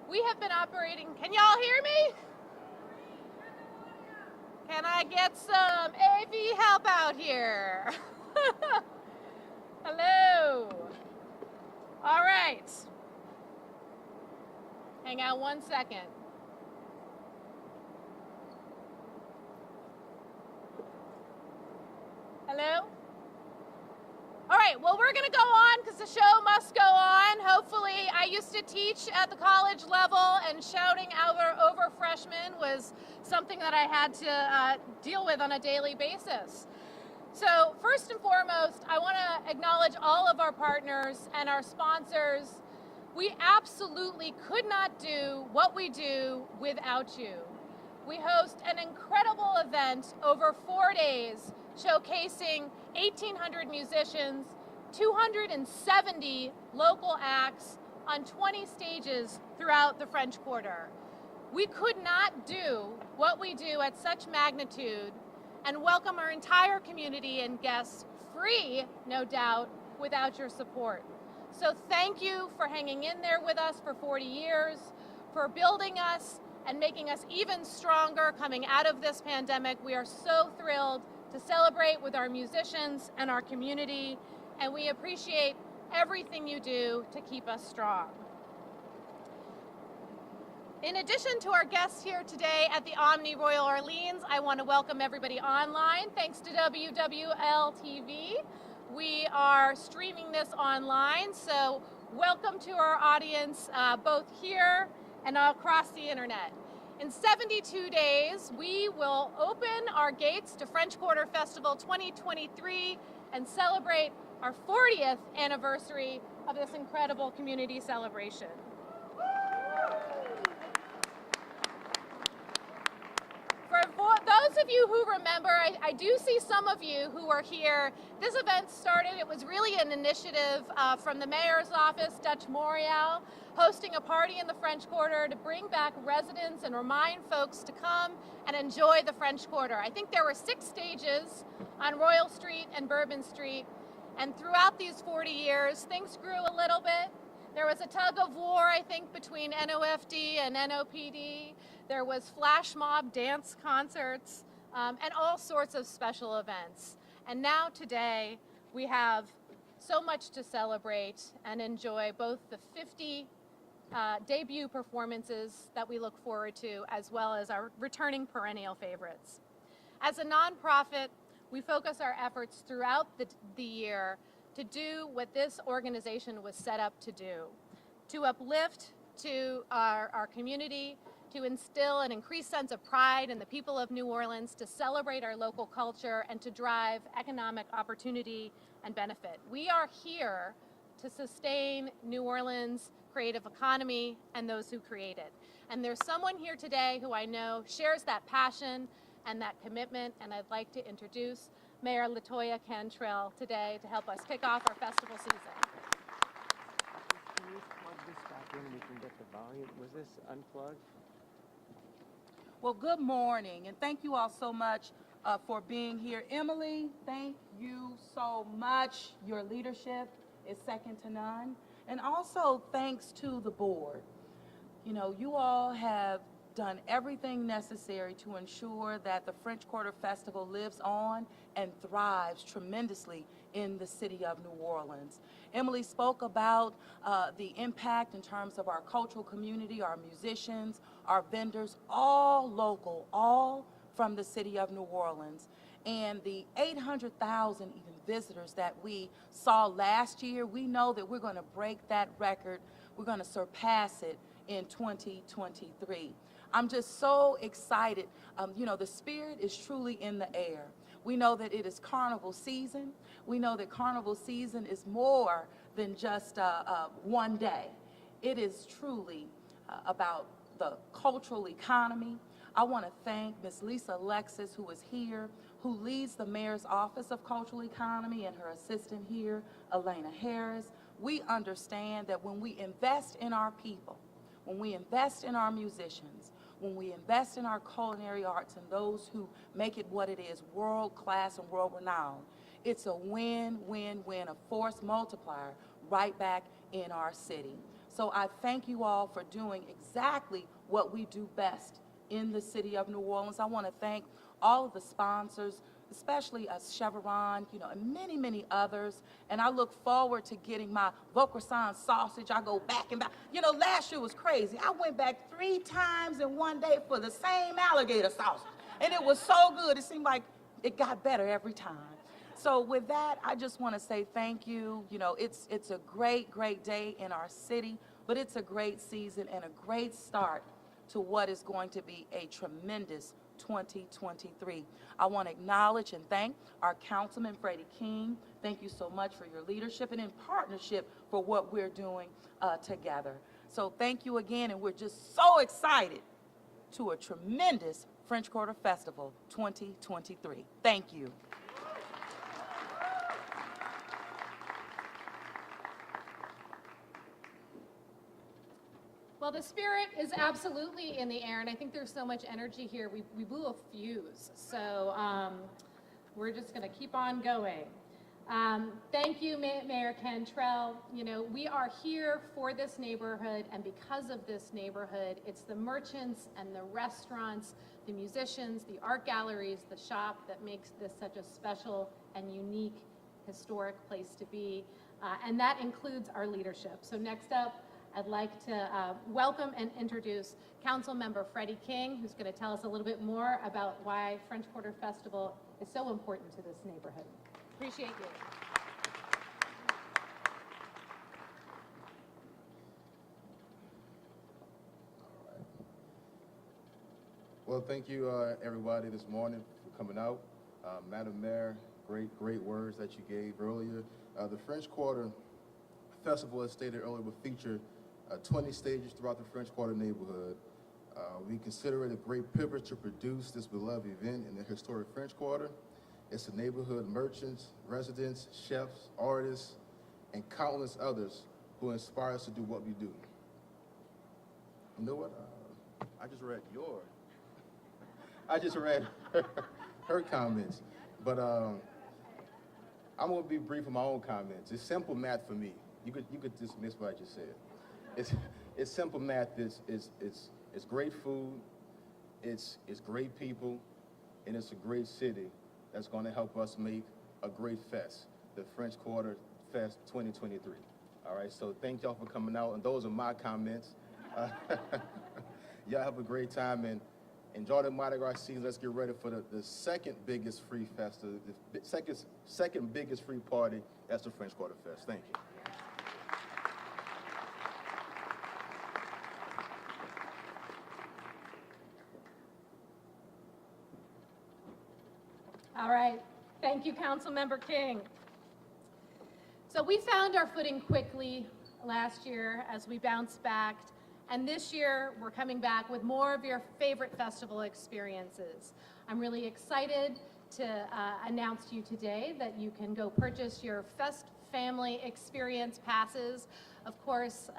We have been operating, can y'all hear me? Can I get some AV help out here? Hello. All right. Hang on 1 second. Hello? All right, well, we're gonna go on because the show must go on. Hopefully, I used to teach at the college level, and shouting over freshmen was something that I had to deal with on a daily basis. So first and foremost, I wanna acknowledge all of our partners and our sponsors. We absolutely could not do what we do without you. We host an incredible event over 4 days showcasing 1,800 musicians, 270 local acts on 20 stages throughout the French Quarter. We could not do what we do at such magnitude and welcome our entire community and guests free, no doubt, without your support. So thank you for hanging in there with us for 40 years, for building us and making us even stronger coming out of this pandemic. We are so thrilled to celebrate with our musicians and our community, and we appreciate everything you do to keep us strong. In addition to our guests here today at the Omni Royal Orleans, I want to welcome everybody online. Thanks to WWL-TV. We are streaming this online, so welcome to our audience both here and across the internet. In 72 days, we will open our gates to French Quarter Festival 2023 and celebrate our 40th anniversary of this incredible community celebration. For those of you who remember, I do see some of you who are here. This event started, it was really an initiative from the mayor's office, Dutch Morial, hosting a party in the French Quarter to bring back residents and remind folks to come and enjoy the French Quarter. I think there were 6 stages on Royal Street and Bourbon Street, and throughout these 40 years, things grew a little bit. There was a tug of war, I think, between NOFD and NOPD. There was flash mob dance concerts and all sorts of special events. And now today, we have so much to celebrate and enjoy, both the 50 debut performances that we look forward to, as well as our returning perennial favorites. As a nonprofit, we focus our efforts throughout the year to do what this organization was set up to do, to uplift to our community, to instill an increased sense of pride in the people of New Orleans, to celebrate our local culture, and to drive economic opportunity and benefit. We are here to sustain New Orleans' creative economy and those who create it. And there's someone here today who I know shares that passion and that commitment, and I'd like to introduce Mayor LaToya Cantrell today to help us kick off our festival season. Can you plug this back in and we can get the volume? Was this unplugged? Well, good morning, and thank you all so much for being here. Emily, thank you so much. Your leadership is second to none. And also thanks to the board. You know, you all have done everything necessary to ensure that the French Quarter Festival lives on and thrives tremendously in the city of New Orleans. Emily spoke about the impact in terms of our cultural community, our musicians, our vendors, all local, all from the city of New Orleans. And the 800,000 even visitors that we saw last year, we know that we're going to break that record. We're going to surpass it in 2023. I'm just so excited. You know, the spirit is truly in the air. We know that it is carnival season. We know that carnival season is more than just one day. It is truly about the cultural economy. I want to thank Ms. Lisa Alexis, who is here, who leads the Mayor's Office of Cultural Economy, and her assistant here, Elena Harris. We understand that when we invest in our people, when we invest in our musicians, when we invest in our culinary arts and those who make it what it is, world-class and world-renowned, it's a win-win-win, a force multiplier right back in our city. So I thank you all for doing exactly what we do best in the city of New Orleans. I want to thank all of the sponsors, especially Chevron, and many, many others. And I look forward to getting my Vaucresson sausage. I go back and back. Last year was crazy. I went back 3 times in one day for the same alligator sausage. And it was so good. It seemed like it got better every time. So with that, I just want to say thank you. It's a great, great day in our city, but it's a great season and a great start to what is going to be a tremendous 2023. I want to acknowledge and thank our Councilman Freddie King. Thank you so much for your leadership and in partnership for what we're doing together. So thank you again, and we're just so excited to a tremendous French Quarter Festival 2023. Thank you. Well, the spirit is absolutely in the air, and I think there's so much energy here. We blew a fuse, so we're just going to keep on going. Thank you, Mayor Cantrell. We are here for this neighborhood, and because of this neighborhood, it's the merchants and the restaurants, the musicians, the art galleries, the shop that makes this such a special and unique historic place to be, and that includes our leadership. So next up, I'd like to welcome and introduce Councilmember Freddie King, who's going to tell us a little bit more about why French Quarter Festival is so important to this neighborhood. Appreciate you. Well, thank you, everybody, this morning for coming out. Madam Mayor, great words that you gave earlier. The French Quarter Festival, as stated earlier, will feature 20 stages throughout the French Quarter neighborhood. We consider it a great privilege to produce this beloved event in the historic French Quarter. It's the neighborhood merchants, residents, chefs, artists, and countless others who inspire us to do what we do. You know what? I just read her comments, but I'm gonna be brief in my own comments. It's simple math for me. You could dismiss what I just said. It's simple math. It's great food, it's great people, and it's a great city that's going to help us make a great fest, the French Quarter Fest 2023. All right, so thank y'all for coming out, and those are my comments. Y'all have a great time and enjoy the Mardi Gras season. Let's get ready for the second biggest free festival, the second biggest free party. That's the French Quarter Fest. Thank you. All right. Thank you, Councilmember King. So we found our footing quickly last year as we bounced back, and this year we're coming back with more of your favorite festival experiences. I'm really excited to announce to you today that you can go purchase your Fest Family Experience passes. Of course,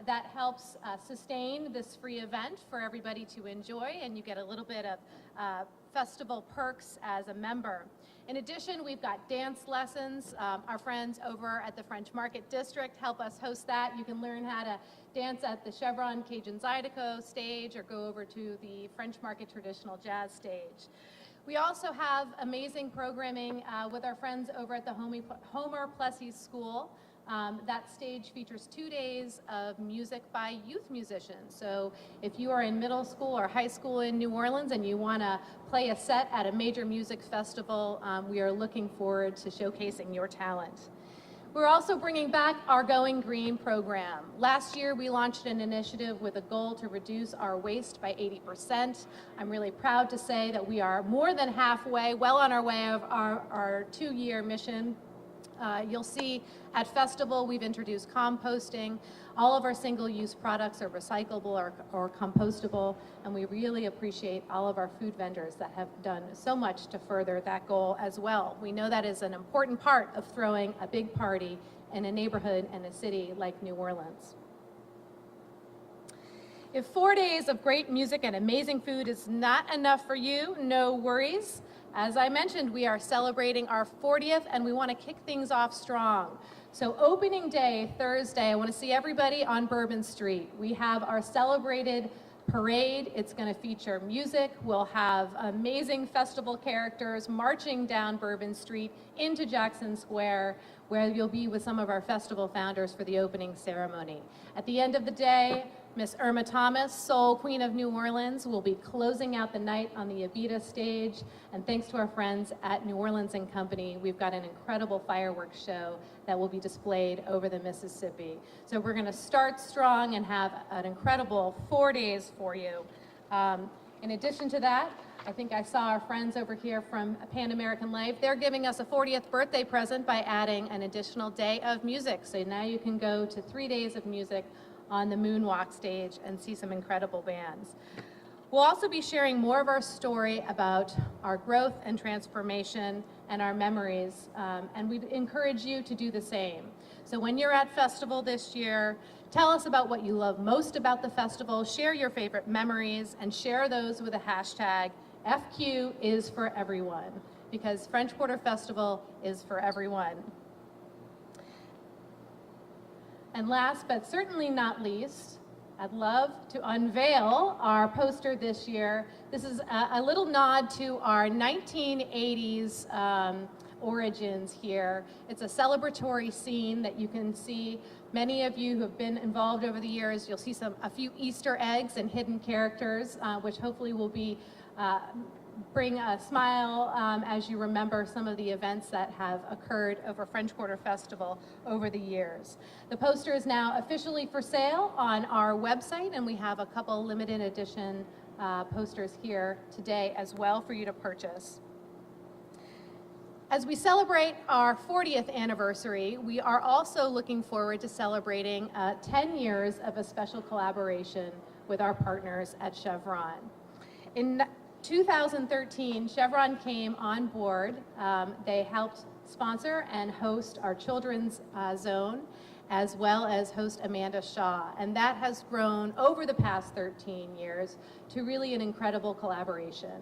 that helps sustain this free event for everybody to enjoy, and you get a little bit of festival perks as a member. In addition, we've got dance lessons. Our friends over at the French Market District help us host that. You can learn how to dance at the Chevron Cajun Zydeco stage or go over to the French Market Traditional Jazz stage. We also have amazing programming with our friends over at the Homer Plessy School. That stage features 2 days of music by youth musicians. So if you are in middle school or high school in New Orleans and you want to play a set at a major music festival, we are looking forward to showcasing your talent. We're also bringing back our Going Green program. Last year, we launched an initiative with a goal to reduce our waste by 80%. I'm really proud to say that we are more than halfway, well on our way of our 2-year mission. You'll see at Festival, we've introduced composting. All of our single-use products are recyclable or compostable, and we really appreciate all of our food vendors that have done so much to further that goal as well. We know that is an important part of throwing a big party in a neighborhood and a city like New Orleans. If 4 days of great music and amazing food is not enough for you, no worries. As I mentioned, we are celebrating our 40th and we want to kick things off strong. So opening day, Thursday, I want to see everybody on Bourbon Street. We have our celebrated parade. It's going to feature music. We'll have amazing festival characters marching down Bourbon Street into Jackson Square, where you'll be with some of our festival founders for the opening ceremony. At the end of the day, Miss Irma Thomas, Soul Queen of New Orleans, will be closing out the night on the Abita stage. And thanks to our friends at New Orleans and Company, we've got an incredible fireworks show that will be displayed over the Mississippi. So we're going to start strong and have an incredible 4 days for you. In addition to that, I think I saw our friends over here from Pan American Life. They're giving us a 40th birthday present by adding an additional day of music. So now you can go to 3 days of music on the Moonwalk stage and see some incredible bands. We'll also be sharing more of our story about our growth and transformation and our memories, and we'd encourage you to do the same. So when you're at festival this year, tell us about what you love most about the festival, share your favorite memories, and share those with a hashtag FQ is for everyone, because French Quarter Festival is for everyone. And last but certainly not least, I'd love to unveil our poster this year. This is a little nod to our 1980s origins here. It's a celebratory scene that you can see. Many of you who have been involved over the years, you'll see a few Easter eggs and hidden characters, which hopefully will be bring a smile as you remember some of the events that have occurred over French Quarter Festival over the years. The poster is now officially for sale on our website, and we have a couple limited edition posters here today as well for you to purchase. As we celebrate our 40th anniversary, we are also looking forward to celebrating 10 years of a special collaboration with our partners at Chevron. In 2013, Chevron came on board. They helped sponsor and host our children's zone, as well as host Amanda Shaw. And that has grown over the past 13 years to really an incredible collaboration.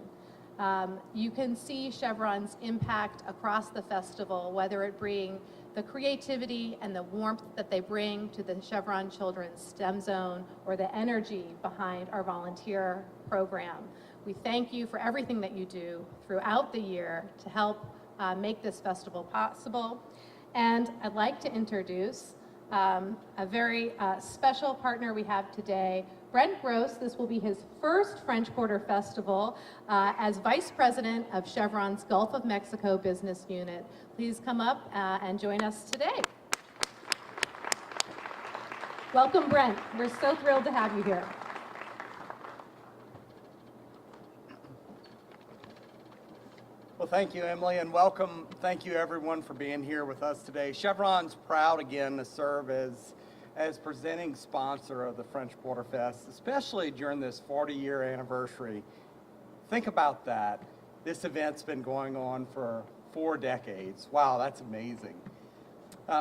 You can see Chevron's impact across the festival, whether it bring the creativity and the warmth that they bring to the Chevron Children's STEM Zone, or the energy behind our volunteer program. We thank you for everything that you do throughout the year to help make this festival possible. And I'd like to introduce a very special partner we have today, Brent Gross. This will be his first French Quarter Festival as Vice President of Chevron's Gulf of Mexico Business Unit. Please come up and join us today. Welcome, Brent. We're so thrilled to have you here. Well, thank you, Emily, and welcome. Thank you, everyone, for being here with us today. Chevron's proud again to serve as presenting sponsor of the French Quarter Fest, especially during this 40-year anniversary. Think about that. This event's been going on for 4 decades. Wow, that's amazing.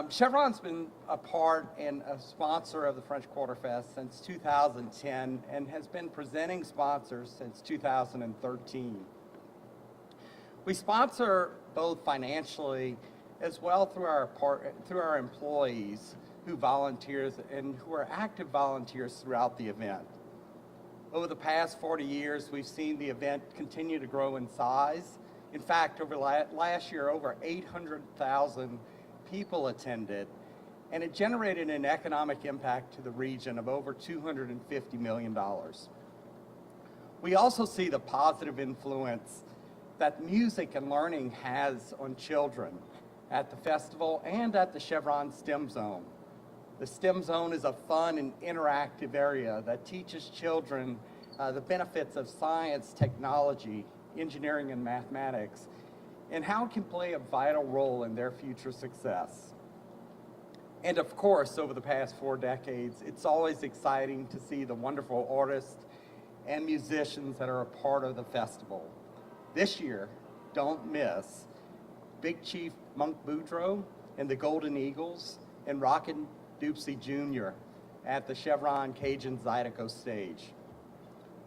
Chevron's been a part and a sponsor of the French Quarter Fest since 2010 and has been presenting sponsors since 2013. We sponsor both financially as well through our employees who volunteers and who are active volunteers throughout the event. Over the past 40 years, we've seen the event continue to grow in size. In fact, over last year, over 800,000 people attended, and it generated an economic impact to the region of over $250 million. We also see the positive influence that music and learning has on children at the festival and at the Chevron STEM Zone. The STEM Zone is a fun and interactive area that teaches children the benefits of science, technology, engineering, and mathematics, and how it can play a vital role in their future success. And of course, over the past 4 decades, it's always exciting to see the wonderful artists and musicians that are a part of the festival. This year, don't miss Big Chief Monk Boudreaux and the Golden Eagles and Rockin' Doopsie Jr. at the Chevron Cajun Zydeco stage.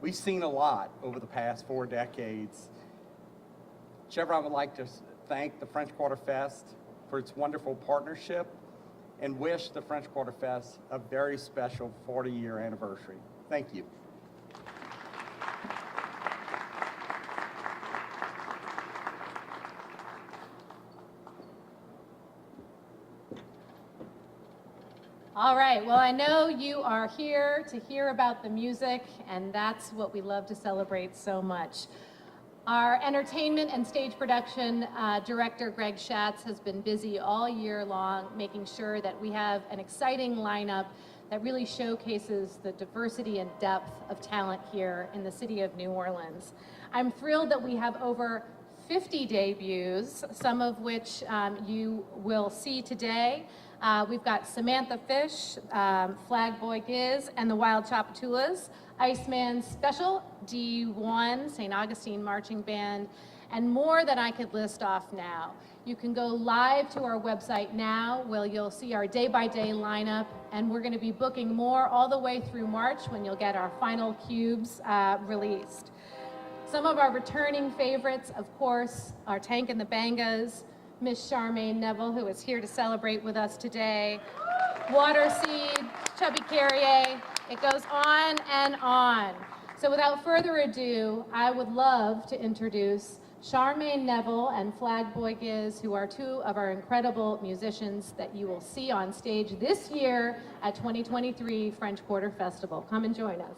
We've seen a lot over the past 4 decades. Chevron would like to thank the French Quarter Fest for its wonderful partnership and wish the French Quarter Fest a very special 40-year anniversary. Thank you. All right, well, I know you are here to hear about the music, and that's what we love to celebrate so much. Our entertainment and stage production director, Greg Schatz, has been busy all year long making sure that we have an exciting lineup that really showcases the diversity and depth of talent here in the city of New Orleans. I'm thrilled that we have over 50 debuts, some of which you will see today. We've got Samantha Fish, Flag Boy Giz, and the Wild Chapatulas, Iceman Special, D1, St. Augustine Marching Band, and more than I could list off now. You can go live to our website now where you'll see our day-by-day lineup, and we're going to be booking more all the way through March when you'll get our final cubes released. Some of our returning favorites, of course, are Tank and the Bangas, Miss Charmaine Neville, who is here to celebrate with us today, Waterseed, Chubby Carrier, it goes on and on. So without further ado, I would love to introduce Charmaine Neville and Flag Boy Giz, who are two of our incredible musicians that you will see on stage this year at 2023 French Quarter Festival. Come and join us.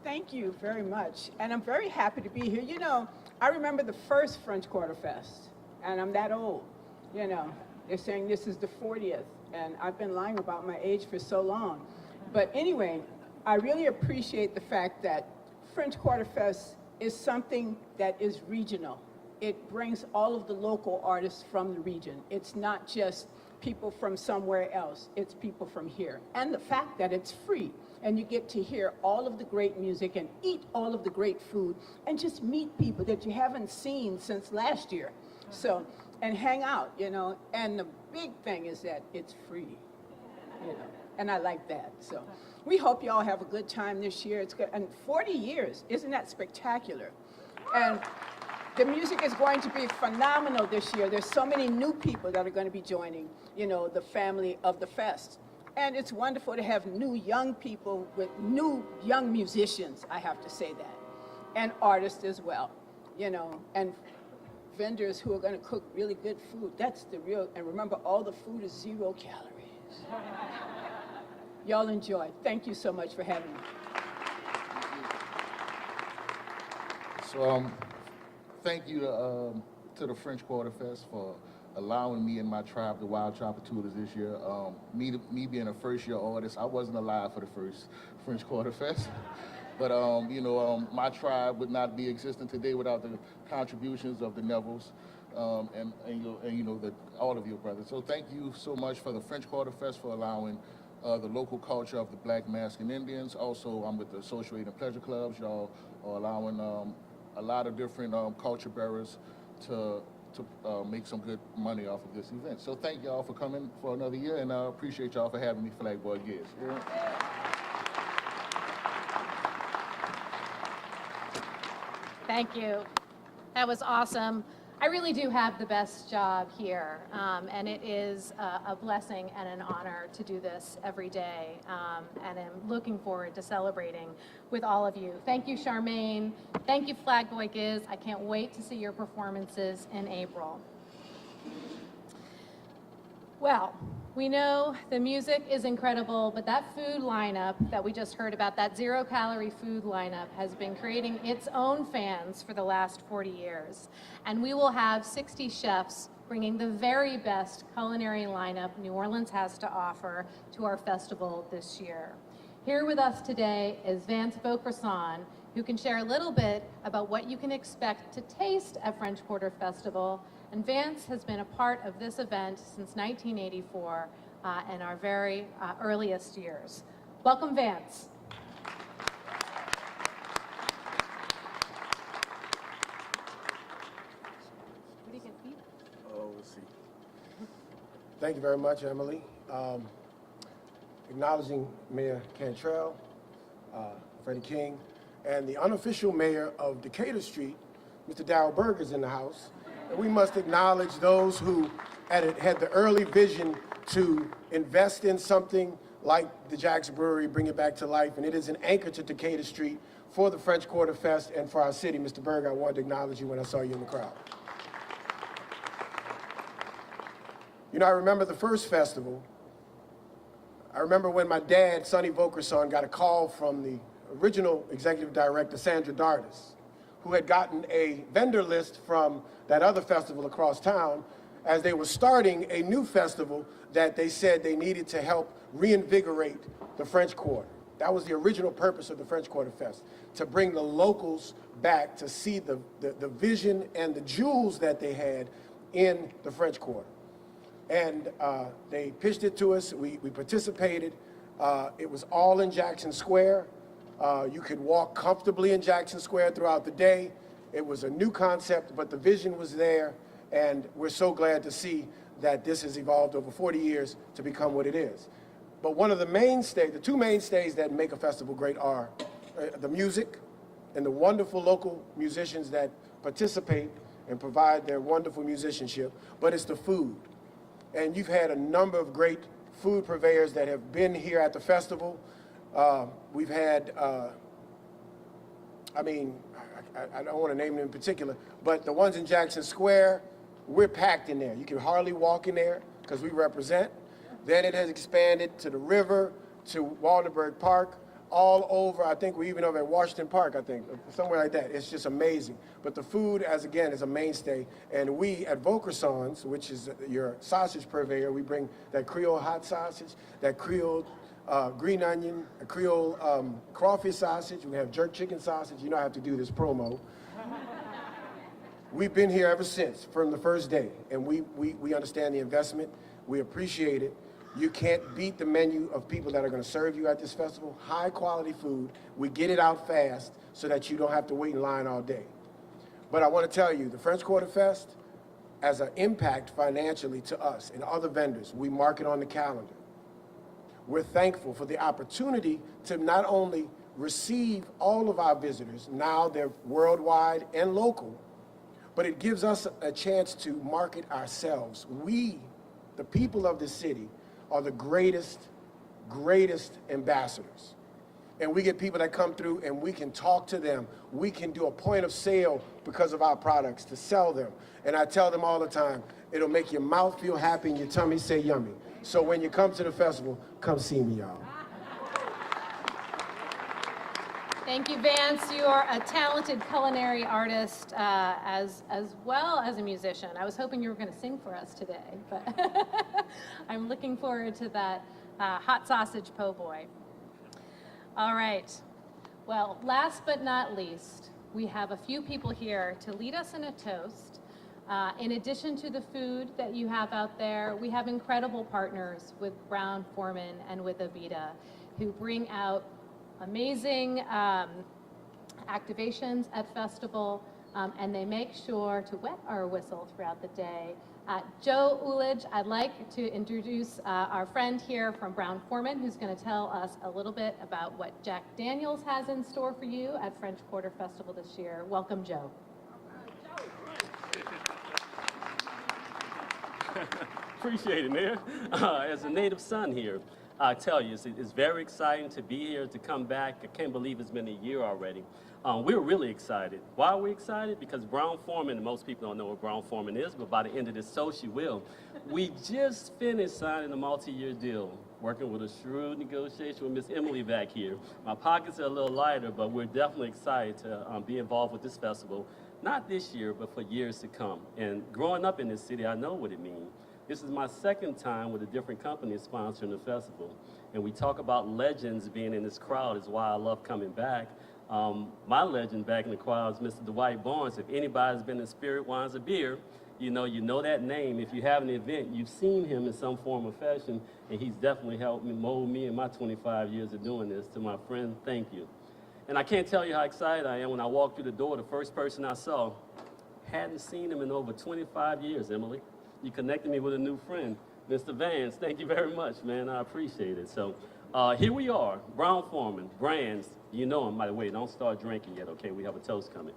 Thank you very much, and I'm very happy to be here. You know, I remember the first French Quarter Fest, and I'm that old, you know. They're saying this is the 40th, and I've been lying about my age for so long. But anyway, I really appreciate the fact that French Quarter Fest is something that is regional. It brings all of the local artists from the region. It's not just people from somewhere else, it's people from here. And the fact that it's free, and you get to hear all of the great music and eat all of the great food and just meet people that you haven't seen since last year. So, and hang out, you know, and the big thing is that it's free, you know, and I like that. So we hope you all have a good time this year. It's good, and 40 years, isn't that spectacular? And the music is going to be phenomenal this year. There's so many new people that are going to be joining, you know, the family of the fest. And it's wonderful to have new young people with new young musicians, I have to say that, and artists as well, you know, and vendors who are going to cook really good food. That's the real, and remember, all the food is 0 calories. Y'all enjoy. Thank you so much for having me. So, thank you to the French Quarter Fest for allowing me and my tribe, the Wild Chapatulas, this year. Me being a first-year artist, I wasn't alive for the first French Quarter Fest. But, you know, my tribe would not be existent today without the contributions of the Nevilles and you know, all of your brothers. So thank you so much for the French Quarter Fest for allowing the local culture of the Black Mascan Indians. Also, I'm with the Associated Pleasure Clubs. Y'all are allowing a lot of different culture bearers to make some good money off of this event. So thank y'all for coming for another year, and I appreciate y'all for having me, Flag Boy Giz. Thank you. That was awesome. I really do have the best job here, and it is a blessing and an honor to do this every day, and I'm looking forward to celebrating with all of you. Thank you, Charmaine. Thank you, Flag Boy Giz. I can't wait to see your performances in April. Well, we know the music is incredible, but that food lineup that we just heard about, that 0-calorie food lineup, has been creating its own fans for the last 40 years. And we will have 60 chefs bringing the very best culinary lineup New Orleans has to offer to our festival this year. Here with us today is Vance Beaucresson, who can share a little bit about what you can expect to taste at French Quarter Festival. And Vance has been a part of this event since 1984 in our very earliest years. Welcome, Vance. What are you going to eat? Oh, let's see. Thank you very much, Emily. Acknowledging Mayor Cantrell, Freddie King, and the unofficial mayor of Decatur Street, Mr. Darryl Berger's in the house. And we must acknowledge those who had the early vision to invest in something like the Jack's Brewery, bring it back to life. And it is an anchor to Decatur Street for the French Quarter Fest and for our city. Mr. Berger, I wanted to acknowledge you when I saw you in the crowd. You know, I remember the first festival. I remember when my dad, Sonny Vokerson, got a call from the original executive director, Sandra Dardis, who had gotten a vendor list from that other festival across town as they were starting a new festival that they said they needed to help reinvigorate the French Quarter. That was the original purpose of the French Quarter Fest, to bring the locals back to see the vision and the jewels that they had in the French Quarter. And they pitched it to us. We participated. It was all in Jackson Square. You could walk comfortably in Jackson Square throughout the day. It was a new concept, but the vision was there. And we're so glad to see that this has evolved over 40 years to become what it is. But one of the mainstays, the two mainstays that make a festival great are the music and the wonderful local musicians that participate and provide their wonderful musicianship, but it's the food. And you've had a number of great food purveyors that have been here at the festival. We've had, I don't want to name them in particular, but the ones in Jackson Square, we're packed in there. You can hardly walk in there because we represent. Then it has expanded to the river, to Waldenburg Park, all over. I think we're even over at Washington Park, I think, somewhere like that. It's just amazing. But the food, again, is a mainstay. And we at Vokerson's, which is your sausage purveyor, we bring that Creole hot sausage, that Creole green onion, a Creole crawfish sausage. We have jerk chicken sausage. You know I have to do this promo. We've been here ever since, from the first day. And we understand the investment. We appreciate it. You can't beat the menu of people that are going to serve you at this festival. High quality food. We get it out fast so that you don't have to wait in line all day. But I want to tell you, the French Quarter Fest, as an impact financially to us and other vendors, we mark it on the calendar. We're thankful for the opportunity to not only receive all of our visitors, now they're worldwide and local, but it gives us a chance to market ourselves. We, the people of the city, are the greatest ambassadors. And we get people that come through and we can talk to them. We can do a point of sale because of our products to sell them. And I tell them all the time, it'll make your mouth feel happy and your tummy say yummy. So when you come to the festival, come see me, y'all. Thank you, Vance. You are a talented culinary artist as well as a musician. I was hoping you were going to sing for us today, but I'm looking forward to that hot sausage po' boy. All right. Well, last but not least, we have a few people here to lead us in a toast. In addition to the food that you have out there, we have incredible partners with Brown-Forman and with Avita, who bring out amazing activations at festival, and they make sure to wet our whistle throughout the day. Joe Ulich, I'd like to introduce our friend here from Brown-Forman, who's going to tell us a little bit about what Jack Daniel's has in store for you at French Quarter Festival this year. Welcome, Joe. Appreciate it, Mayor. As a native son here, I tell you, it's very exciting to be here, to come back. I can't believe it's been a year already. We're really excited. Why are we excited? Because Brown-Forman, most people don't know what Brown-Forman is, but by the end of this toast, you will. We just finished signing a multi-year deal, working with a shrewd negotiation with Miss Emily back here. My pockets are a little lighter, but we're definitely excited to be involved with this festival, not this year, but for years to come. And growing up in this city, I know what it means. This is my second time with a different company sponsoring the festival. And we talk about legends being in this crowd is why I love coming back. My legend back in the crowd is Mr. Dwight Barnes. If anybody's been in Spirit Wines or Beer, you know that name. If you have an event, you've seen him in some form or fashion, and he's definitely helped me mold me in my 25 years of doing this. To my friend, thank you. And I can't tell you how excited I am when I walked through the door. The first person I saw, hadn't seen him in over 25 years, Emily. You connected me with a new friend, Mr. Vance. Thank you very much, man. I appreciate it. So here we are, Brown-Forman, brands. You know them, by the way. Don't start drinking yet, okay? We have a toast coming.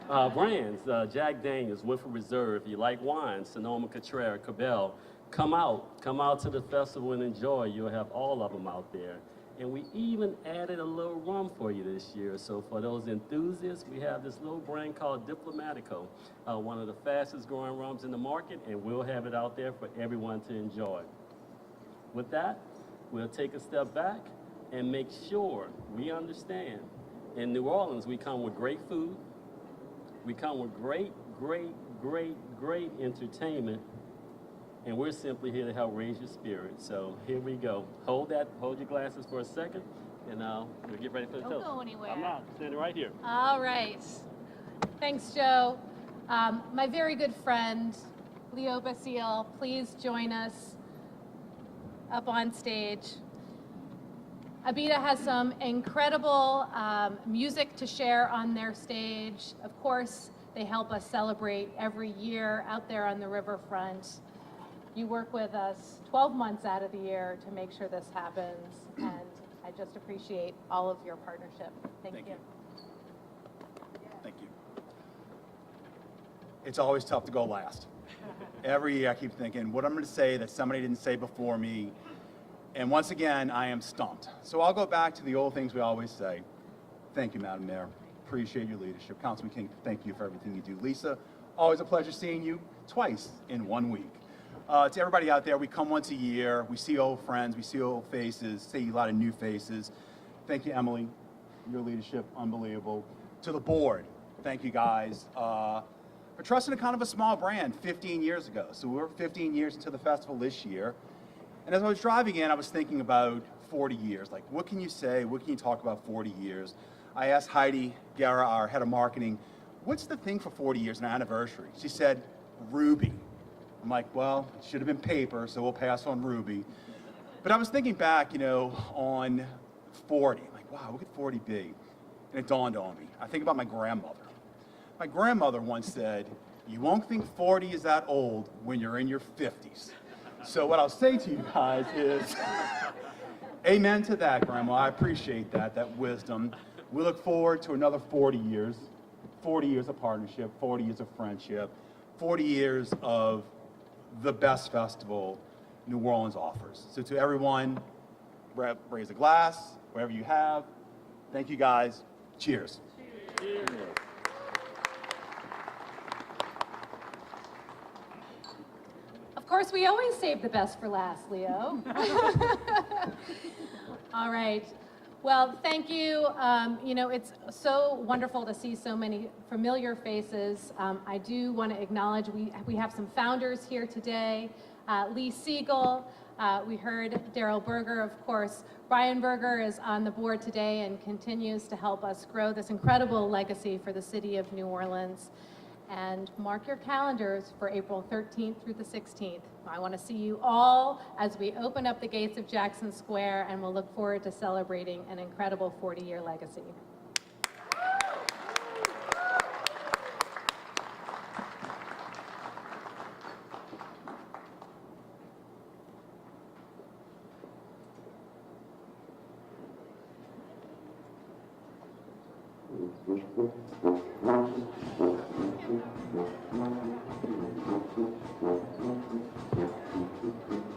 Brands, Jack Daniels, Woodford Reserve. If you like wine, Sonoma Cutrer, Cabell. Come out to the festival and enjoy. You'll have all of them out there. And we even added a little rum for you this year. So for those enthusiasts, we have this little brand called Diplomatico, one of the fastest growing rums in the market, and we'll have it out there for everyone to enjoy. With that, we'll take a step back and make sure we understand. In New Orleans, we come with great food. We come with great entertainment. And we're simply here to help raise your spirit. So here we go. Hold your glasses for a second, and we'll get ready for the toast. Don't go anywhere. I'm not, standing right here. All right. Thanks, Joe. My very good friend, Leo Basile, please join us up on stage. Abita has some incredible music to share on their stage. Of course, they help us celebrate every year out there on the riverfront. You work with us 12 months out of the year to make sure this happens, and I just appreciate all of your partnership. Thank you. Thank you. It's always tough to go last. Every year I keep thinking, what I'm going to say that somebody didn't say before me, and once again, I am stumped. So I'll go back to the old things we always say. Thank you, Madam Mayor. Appreciate your leadership. Councilman King, thank you for everything you do. Lisa, always a pleasure seeing you twice in 1 week. To everybody out there, we come once a year, we see old friends, we see old faces, see a lot of new faces. Thank you, Emily, your leadership, unbelievable. To the board, thank you guys for trusting a kind of a small brand 15 years ago. So we're 15 years into the festival this year. And as I was driving in, I was thinking about 40 years. Like, what can you say? What can you talk about 40 years? I asked Heidi Guerra, our head of marketing, what's the thing for 40 years, an anniversary? She said, Ruby. I'm like, well, it should have been paper, so we'll pass on Ruby. But I was thinking back, on 40. I'm like, wow, what could 40 be? And it dawned on me. I think about my grandmother. My grandmother once said, you won't think 40 is that old when you're in your 50s. So what I'll say to you guys is, amen to that, Grandma. I appreciate that wisdom. We look forward to another 40 years of partnership, 40 years of friendship, 40 years of the best festival New Orleans offers. So to everyone, raise a glass, wherever you have. Thank you guys. Cheers. Cheers. Of course, we always save the best for last, Leo. All right. Well, thank you. It's so wonderful to see so many familiar faces. I do want to acknowledge we have some founders here today. Lee Siegel, we heard Daryl Berger, of course. Brian Berger is on the board today and continues to help us grow this incredible legacy for the city of New Orleans. And mark your calendars for April 13th through the 16th. I want to see you all as we open up the gates of Jackson Square, and we'll look forward to celebrating an incredible 40-year legacy.